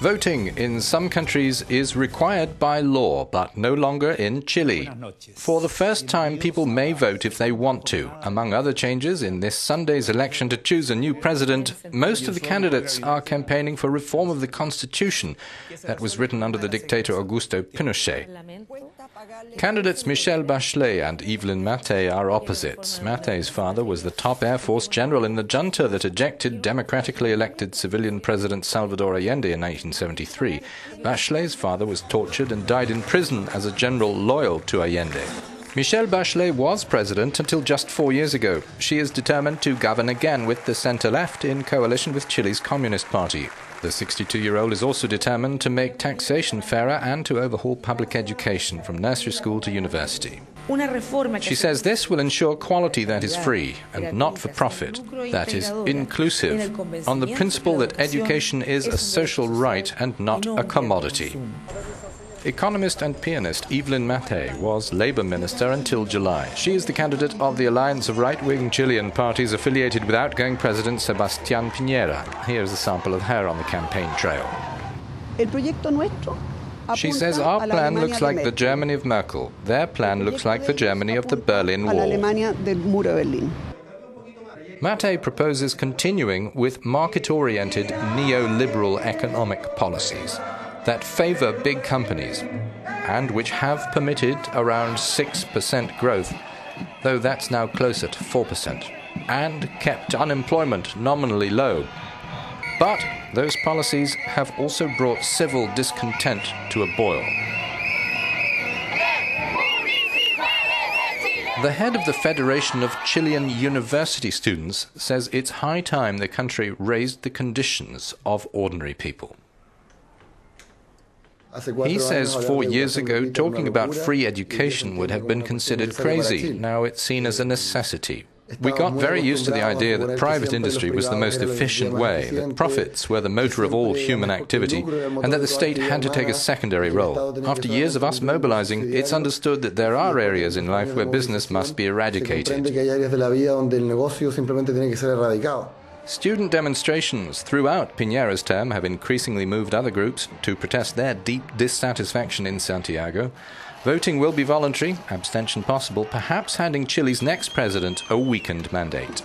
Voting in some countries is required by law, but no longer in Chile. For the first time, people may vote if they want to. Among other changes, in this Sunday's election to choose a new president, most of the candidates are campaigning for reform of the constitution that was written under the dictator Augusto Pinochet. Candidates Michelle Bachelet and Evelyn Matthei are opposites. Mathei's father was the top Air Force general in the junta that ejected democratically elected civilian President Salvador Allende in 1973. Bachelet's father was tortured and died in prison as a general loyal to Allende. Michelle Bachelet was president until just 4 years ago. She is determined to govern again with the centre-left in coalition with Chile's Communist Party. The 62-year-old is also determined to make taxation fairer and to overhaul public education from nursery school to university. She says this will ensure quality that is free and not for profit, that is inclusive, on the principle that education is a social right and not a commodity. Economist and pianist Evelyn Mathei was Labour Minister until July. She is the candidate of the alliance of right-wing Chilean parties affiliated with outgoing President Sebastián Piñera. Here's a sample of her on the campaign trail. She says our plan looks like the Germany of Merkel. Their plan looks like the Germany of the Berlin Wall. Mathei proposes continuing with market-oriented neoliberal economic policies that favour big companies and which have permitted around 6% growth, though that's now closer to 4%, and kept unemployment nominally low. But those policies have also brought civil discontent to a boil. The head of the Federation of Chilean University Students says it's high time the country raised the conditions of ordinary people. He says 4 years ago talking about free education would have been considered crazy. Now it's seen as a necessity. We got very used to the idea that private industry was the most efficient way, that profits were the motor of all human activity, and that the state had to take a secondary role. After years of us mobilizing, it's understood that there are areas in life where business must be eradicated. Student demonstrations throughout Piñera's term have increasingly moved other groups to protest their deep dissatisfaction in Santiago. Voting will be voluntary, abstention possible, perhaps handing Chile's next president a weakened mandate.